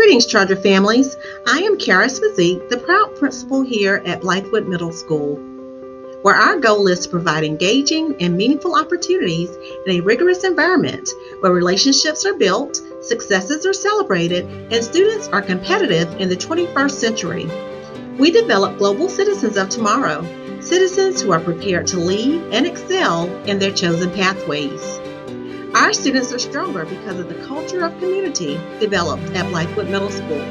Greetings, Charger families. I am Kara Swazik, the proud principal here at Blythewood Middle School, where our goal is to provide engaging and meaningful opportunities in a rigorous environment where relationships are built, successes are celebrated, and students are competitive in the 21st century. We develop global citizens of tomorrow, citizens who are prepared to lead and excel in their chosen pathways. Our students are stronger because of the culture of community developed at Blythewood Middle School.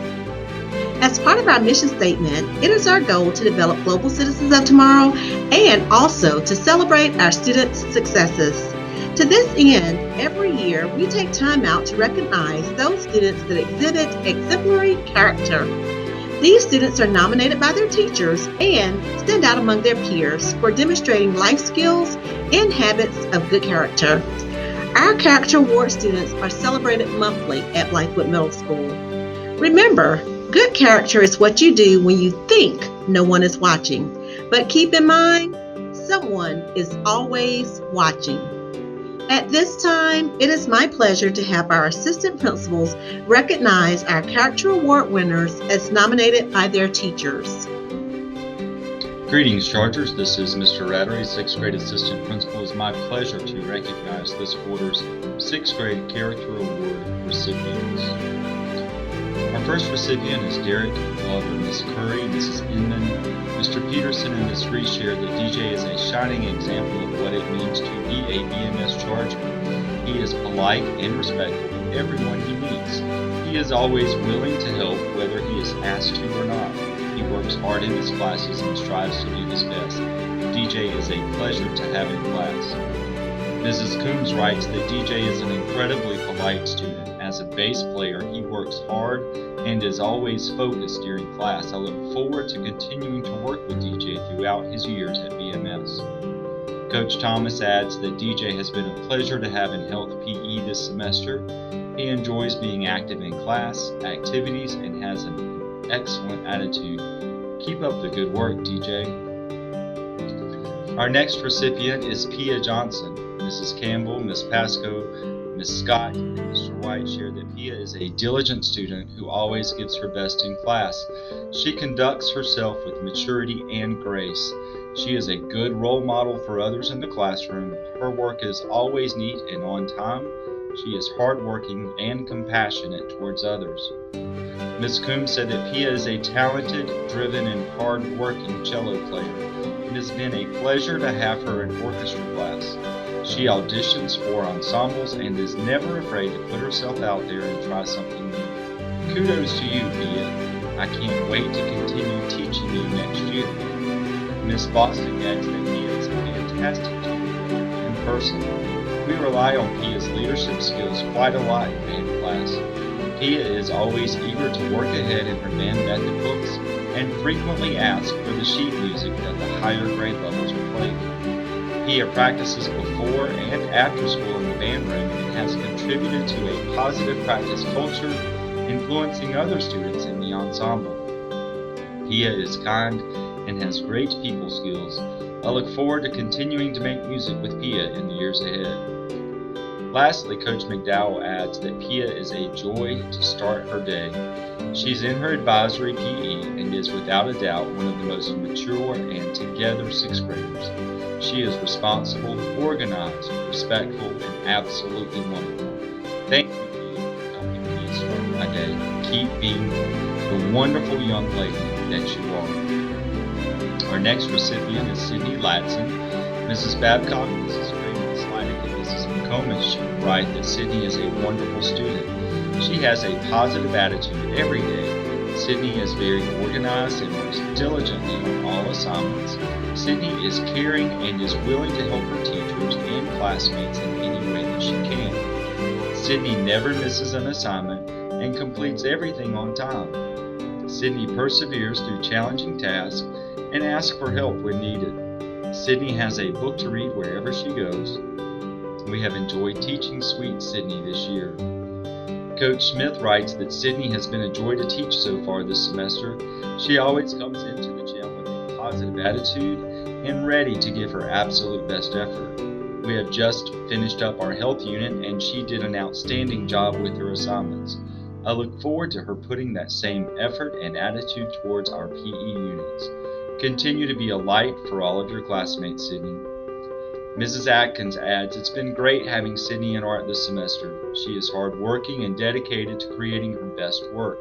As part of our mission statement, it is our goal to develop global citizens of tomorrow and also to celebrate our students' successes. To this end, every year we take time out to recognize those students that exhibit exemplary character. These students are nominated by their teachers and stand out among their peers for demonstrating life skills and habits of good character. Our Character Award students are celebrated monthly at Blythewood Middle School. Remember, good character is what you do when you think no one is watching. But keep in mind, someone is always watching. At this time, it is my pleasure to have our assistant principals recognize our Character Award winners as nominated by their teachers. Greetings, Chargers. This is Mr. Rattery, 6th grade assistant principal. It's my pleasure to recognize this quarter's 6th grade Character Award recipients. Our first recipient is Derrick Glover, Ms. Curry, Mrs. Inman, Mr. Peterson, and Ms. Reese shared that DJ is a shining example of what it means to be a BMS Charger. He is polite and respectful to everyone he meets. He is always willing to help, whether he is asked to or not. He works hard in his classes and strives to do his best. DJ is a pleasure to have in class. Mrs. Coombs writes that DJ is an incredibly polite student. As a bass player, he works hard and is always focused during class. I look forward to continuing to work with DJ throughout his years at BMS. Coach Thomas adds that DJ has been a pleasure to have in Health PE this semester. He enjoys being active in class, activities, and has an excellent attitude. Keep up the good work, DJ. Our next recipient is Pia Johnson. Mrs. Campbell, Ms. Pasco, Ms. Scott, and Mr. White shared that Pia is a diligent student who always gives her best in class. She conducts herself with maturity and grace. She is a good role model for others in the classroom. Her work is always neat and on time. She is hardworking and compassionate towards others. Ms. Coombs said that Pia is a talented, driven, and hard-working cello player. It has been a pleasure to have her in orchestra class. She auditions for ensembles and is never afraid to put herself out there and try something new. Kudos to you, Pia. I can't wait to continue teaching you next year. Ms. Boston adds that Pia is a fantastic tutor in person. We rely on Pia's leadership skills quite a lot in band class. Pia is always eager to work ahead in her band method books and frequently asks for the sheet music that the higher grade levels are played. Pia practices before and after school in the band room and has contributed to a positive practice culture, influencing other students in the ensemble. Pia is kind and has great people skills. I look forward to continuing to make music with Pia in the years ahead. Lastly, Coach McDowell adds that Pia is a joy to start her day. She's in her advisory PE and is without a doubt one of the most mature and together 6th graders. She is responsible, organized, respectful, and absolutely wonderful. Thank you, Pia, for helping me start my day. Keep being the wonderful young lady that you are. Our next recipient is Sydney Ladson. Mrs. Babcock, Mrs. McComish write that Sydney is a wonderful student. She has a positive attitude every day. Sydney is very organized and works diligently on all assignments. Sydney is caring and is willing to help her teachers and classmates in any way that she can. Sydney never misses an assignment and completes everything on time. Sydney perseveres through challenging tasks and asks for help when needed. Sydney has a book to read wherever she goes. We have enjoyed teaching Sweet Sydney this year. Coach Smith writes that Sydney has been a joy to teach so far this semester. She always comes into the gym with a positive attitude and ready to give her absolute best effort. We have just finished up our health unit and she did an outstanding job with her assignments. I look forward to her putting that same effort and attitude towards our PE units. Continue to be a light for all of your classmates, Sydney. Mrs. Atkins adds, it's been great having Sydney in art this semester. She is hardworking and dedicated to creating her best work.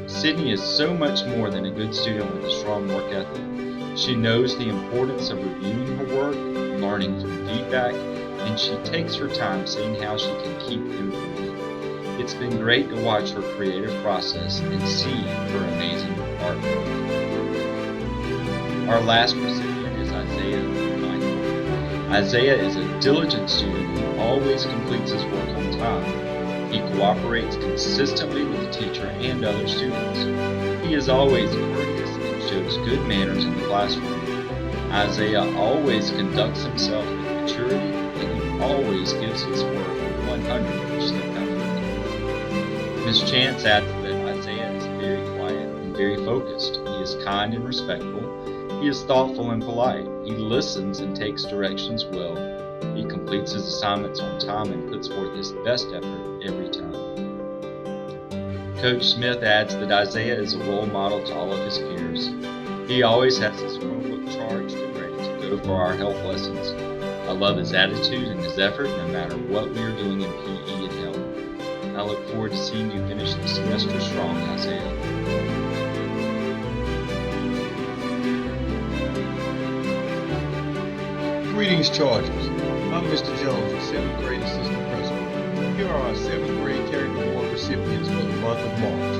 Sydney is so much more than a good student with a strong work ethic. She knows the importance of reviewing her work, learning from feedback, and she takes her time seeing how she can keep improving. It's been great to watch her creative process and see her amazing artwork. Our last recipient is Izaiah McMichael. Izaiah is a diligent student who always completes his work on time. He cooperates consistently with the teacher and other students. He is always courteous and shows good manners in the classroom. Izaiah always conducts himself with maturity, and he always gives his work 100% effort. Ms. Chance adds that Izaiah is very quiet and very focused. He is kind and respectful. He is thoughtful and polite. He listens and takes directions well. He completes his assignments on time and puts forth his best effort every time. Coach Smith adds that Izaiah is a role model to all of his peers. He always has his Chromebook charged and ready to go for our health lessons. I love his attitude and his effort no matter what we are doing in PE and health. I look forward to seeing you finish the semester strong, Izaiah. Greetings, Chargers. I'm Mr. Jones, the 7th grade assistant principal. Here are our 7th grade character award recipients for the month of March.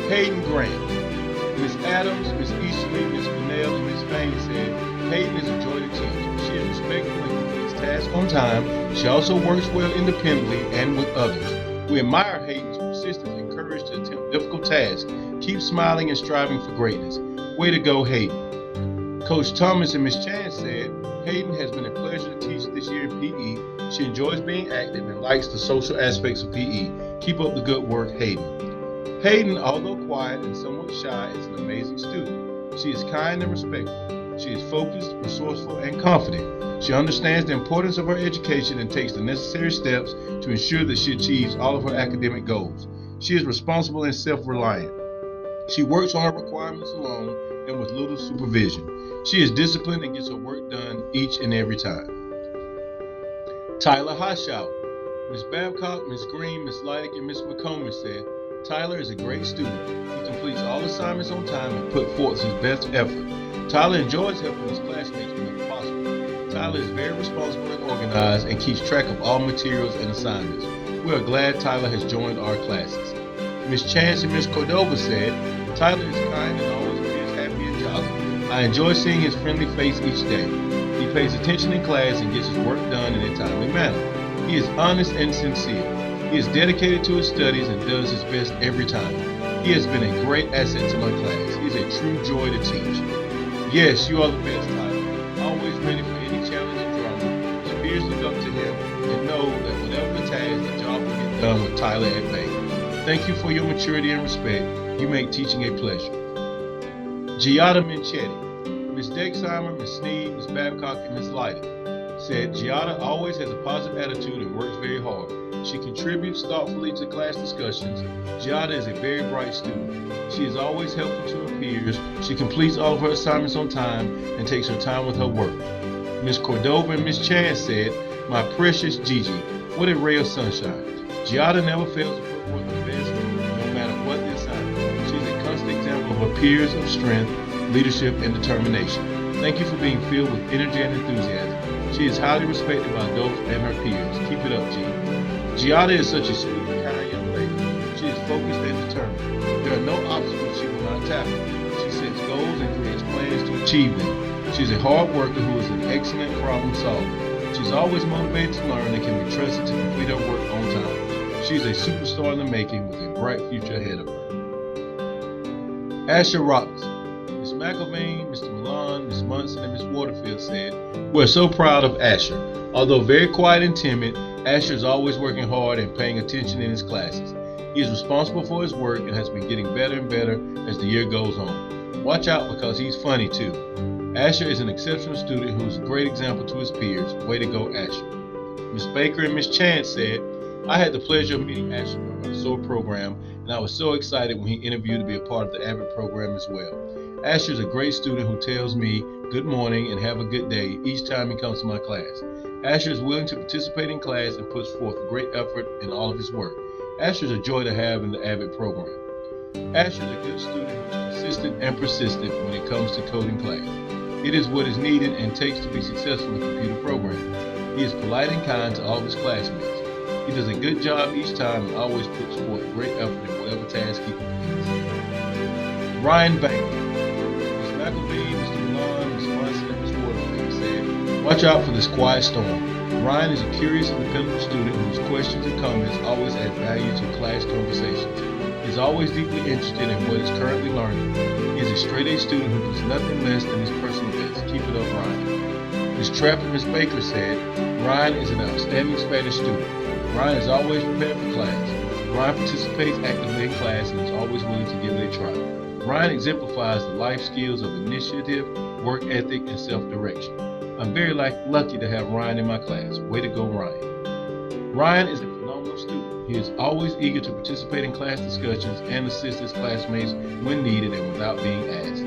Hayden Grant. Ms. Adams, Ms. Eastley, Ms. Pinnell, and Ms. Fain said, Hayden is a joy to teach. She is respectful and completes tasks on time. She also works well independently and with others. We admire Hayden's persistence and courage to attempt difficult tasks. Keep smiling and striving for greatness. Way to go, Hayden. Coach Thomas and Ms. Chan said, Hayden has been a pleasure to teach this year in PE. She enjoys being active and likes the social aspects of PE. Keep up the good work, Hayden. Hayden, although quiet and somewhat shy, is an amazing student. She is kind and respectful. She is focused, resourceful, and confident. She understands the importance of her education and takes the necessary steps to ensure that she achieves all of her academic goals. She is responsible and self-reliant. She works on her requirements alone and with little supervision. She is disciplined and gets her work done each and every time. Tyler Hoshauer. Ms. Babcock, Ms. Green, Ms. Leidick, and Ms. McCombie said, Tyler is a great student. He completes all assignments on time and puts forth his best effort. Tyler enjoys helping his classmates whenever possible. Tyler is very responsible and organized and keeps track of all materials and assignments. We are glad Tyler has joined our classes. Ms. Chance and Ms. Cordova said, Tyler is kind and always appears happy and jolly. I enjoy seeing his friendly face each day. He pays attention in class and gets his work done in a timely manner. He is honest and sincere. He is dedicated to his studies and does his best every time. He has been a great asset to my class. He is a true joy to teach. Yes, you are the best, Tyler. Always ready for any challenge and drama. His peers look up to him and know that whatever the task, the job will get done with Tyler at bay. Thank you for your maturity and respect. You make teaching a pleasure. Giada Menchetti. Ms. Dexheimer, Ms. Sneed, Ms. Babcock, and Ms. Leidick said Giada always has a positive attitude and works very hard. She contributes thoughtfully to class discussions. Giada is a very bright student. She is always helpful to her peers. She completes all of her assignments on time and takes her time with her work. Ms. Cordova and Ms. Chan said, my precious Gigi, what a ray of sunshine. Giada never fails to put forth her best, no matter what the assignment. She is a constant example of her peers of strength, leadership, and determination. Thank you for being filled with energy and enthusiasm. She is highly respected by adults and her peers. Keep it up, G. Giada is such a sweet and kind young lady. She is focused and determined. There are no obstacles she will not tackle. She sets goals and creates plans to achieve them. She is a hard worker who is an excellent problem solver. She is always motivated to learn and can be trusted to complete her work on time. She is a superstar in the making with a bright future ahead of her. Ashyr Robinson. Ms. McElvain, Mr. Milan, Ms. Munson, and Ms. Waterfield said, we're so proud of Ashyr. Although very quiet and timid, Ashyr is always working hard and paying attention in his classes. He is responsible for his work and has been getting better and better as the year goes on. Watch out because he's funny too. Ashyr is an exceptional student who is a great example to his peers. Way to go, Ashyr. Ms. Baker and Ms. Chance said, I had the pleasure of meeting Ashyr during our Montessori program, and I was so excited when he interviewed to be a part of the AVID program as well. Ashyr is a great student who tells me good morning and have a good day each time he comes to my class. Ashyr is willing to participate in class and puts forth great effort in all of his work. Ashyr is a joy to have in the AVID program. Ashyr is a good student who is consistent and persistent when it comes to coding class. It is what is needed and takes to be successful in computer programming. He is polite and kind to all of his classmates. He does a good job each time and always puts forth great effort in whatever task he completes. Ryne Vanco. Ms. McElvey, Mr. Milan, Ms. Munson, and Ms. Waterfield said, "Watch out for this quiet storm." Ryne is a curious and dependable student whose questions and comments always add value to class conversations. He is always deeply interested in what he is currently learning. He is a straight-A student who does nothing less than his personal best. Keep it up, Ryne. Ms. Trapp and Ms. Baker said, "Ryne is an outstanding Spanish student. Ryne is always prepared for class. Ryne participates actively in class and is always willing to give it a try. Ryne exemplifies the life skills of initiative, work ethic, and self-direction. I'm very lucky to have Ryne in my class. Way to go, Ryne." Ryne is a phenomenal student. He is always eager to participate in class discussions and assist his classmates when needed and without being asked.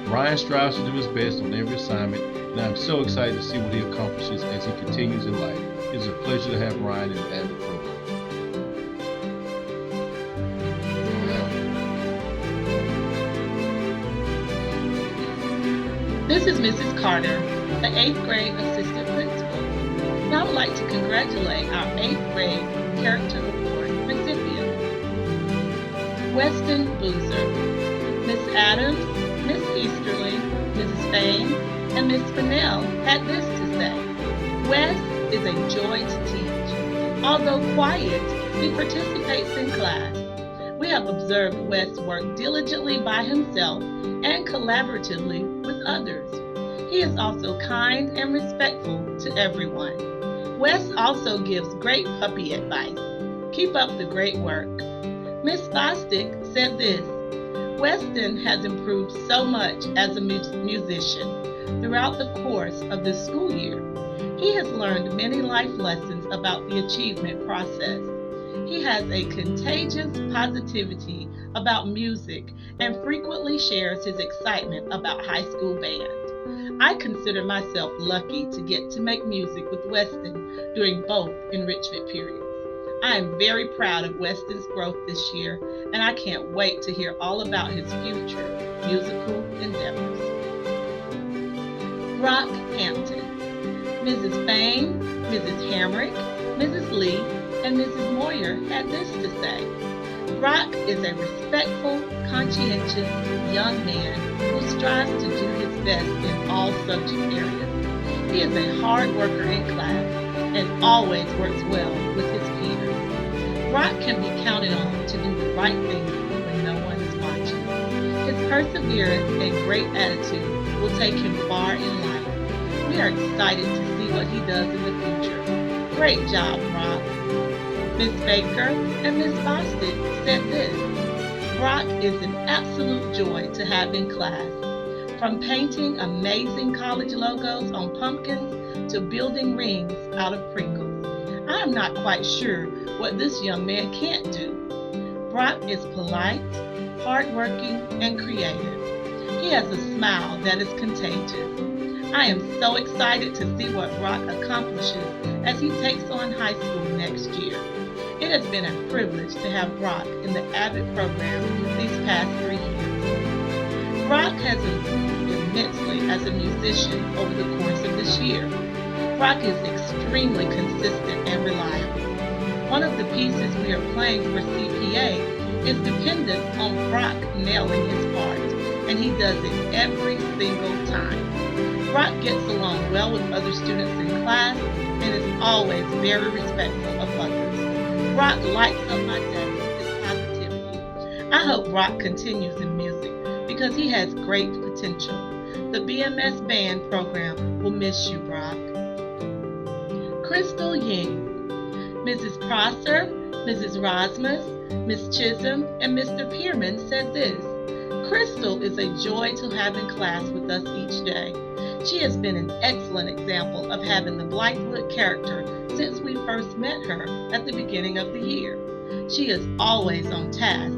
Ryne strives to do his best on every assignment, and I'm so excited to see what he accomplishes as he continues in life. It is a pleasure to have Ryne in the AVID program. This is Mrs. Carter, the 8th grade assistant principal, and I would like to congratulate our 8th grade Character Award recipient, Weston Boozer. Miss Adams, Miss Easterly, Mrs. Fain, and Miss Fennell had this to say: "Wes is a joy to teach. Although quiet, he participates in class. We have observed Wes work diligently by himself and collaboratively with others. He is also kind and respectful to everyone. Wes also gives great puppy advice. Keep up the great work." Miss Bostic said this: "Weston has improved so much as a musician throughout the course of this school year. He has learned many life lessons about the achievement process. He has a contagious positivity about music and frequently shares his excitement about high school band. I consider myself lucky to get to make music with Weston during both enrichment periods. I am very proud of Weston's growth this year, and I can't wait to hear all about his future musical endeavors." Brock Hampton. Mrs. Fain, Mrs. Hamrick, Mrs. Lee, and Mrs. Moyer had this to say: "Brock is a respectful, conscientious young man who strives to do his best in all subject areas. He is a hard worker in class and always works well with his peers. Brock can be counted on to do the right thing when no one is watching. His perseverance and great attitude will take him far in life. We are excited to see what he does in the future. Great job, Brock." Miss Baker and Miss Bostic said this: "Brock is an absolute joy to have in class. From painting amazing college logos on pumpkins to building rings out of Pringles. I am not quite sure what this young man can't do. Brock is polite, hardworking, and creative. He has a smile that is contagious. I am so excited to see what Brock accomplishes as he takes on high school next year. It has been a privilege to have Brock in the AVID program these past 3 years. Brock has improved immensely as a musician over the course of this year. Brock is extremely consistent and reliable. One of the pieces we are playing for CPA is dependent on Brock nailing his part, and he does it every single time. Brock gets along well with other students in class and is always very respectful of others. Brock lights up my day with his positivity. I hope Brock continues in music because he has great potential. The BMS band program will miss you, Brock." Crystal Ying. Mrs. Prosser, Mrs. Rosmus, Miss Chisholm, and Mr. Pierman said this: "Crystal is a joy to have in class with us each day. She has been an excellent example of having the Blythewood character since we first met her at the beginning of the year. She is always on task,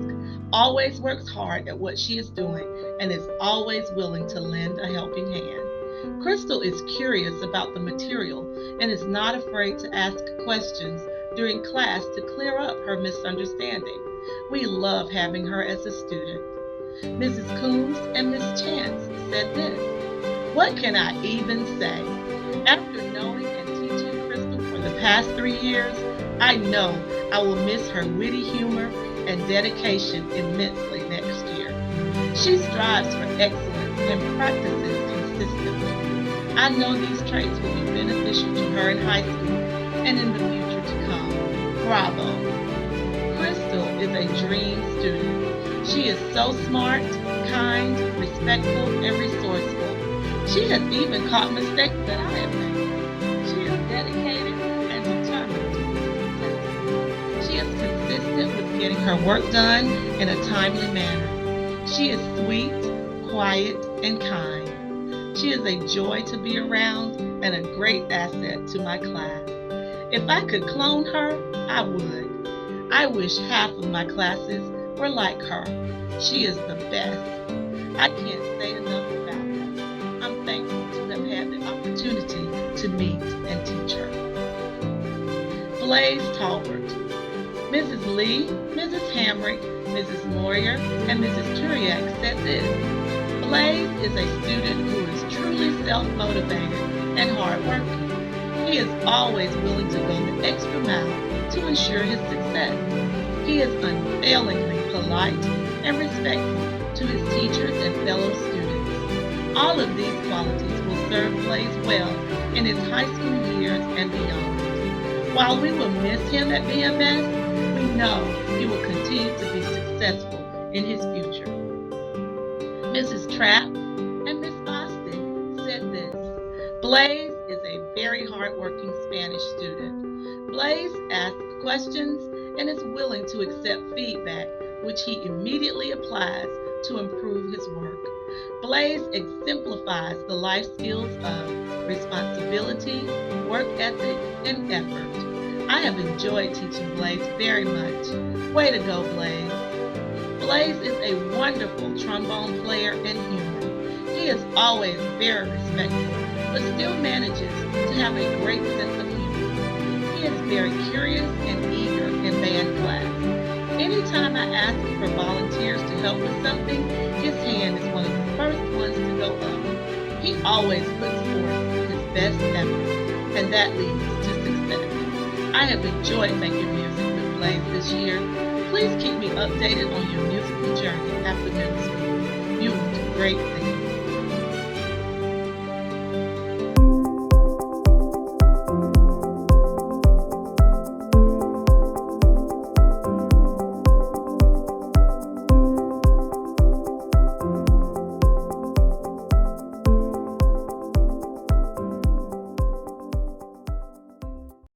always works hard at what she is doing, and is always willing to lend a helping hand. Crystal is curious about the material and is not afraid to ask questions during class to clear up her misunderstanding. We love having her as a student. Mrs. Coombs and Miss Chance said this: "What can I even say? After knowing and teaching Crystal for the past 3 years, I know I will miss her witty humor and dedication immensely next year. She strives for excellence and practices consistently. I know these traits will be beneficial to her in high school and in the future to come. Bravo." Crystal is a dream student. She is so smart, kind, respectful, and resourceful. She has even caught mistakes that I have made. She is dedicated and determined to be successful. She is consistent with getting her work done in a timely manner. She is sweet, quiet, and kind. She is a joy to be around and a great asset to my class. If I could clone her, I would. I wish half of my classes were like her. She is the best. I can't say enough about her. I'm thankful to have had the opportunity to meet and teach her. Blaize Tolbert. Mrs. Lee, Mrs. Hamrick, Mrs. Moyer, and Mrs. Turiak said this: "Blaize is a student who is truly self-motivated and hardworking. He is always willing to go the extra mile to ensure his success. He is unfailingly polite and respectful to his teachers and fellow students. All of these qualities will serve Blaize well in his high school years and beyond. While we will miss him at BMS, we know he will continue to be successful in his future." Mrs. Trapp and Miss Bostic said this: "Blaize is a very hardworking Spanish student. Blaize asks questions and is willing to accept feedback, which he immediately applies to improve his work. Blaize exemplifies the life skills of responsibility, work ethic, and effort. I have enjoyed teaching Blaize very much. Way to go, Blaize." Blaize is a wonderful trombone player and human. He is always very respectful, but still manages to have a great sense of humor. He is very curious and eager in band class. Anytime I ask for volunteers to help with something, his hand is one of the first ones to go up. He always puts forth his best effort, and that leads to success. I have enjoyed making music with Blaize this year. Please keep me updated on your musical journey after middle school. You will do great things.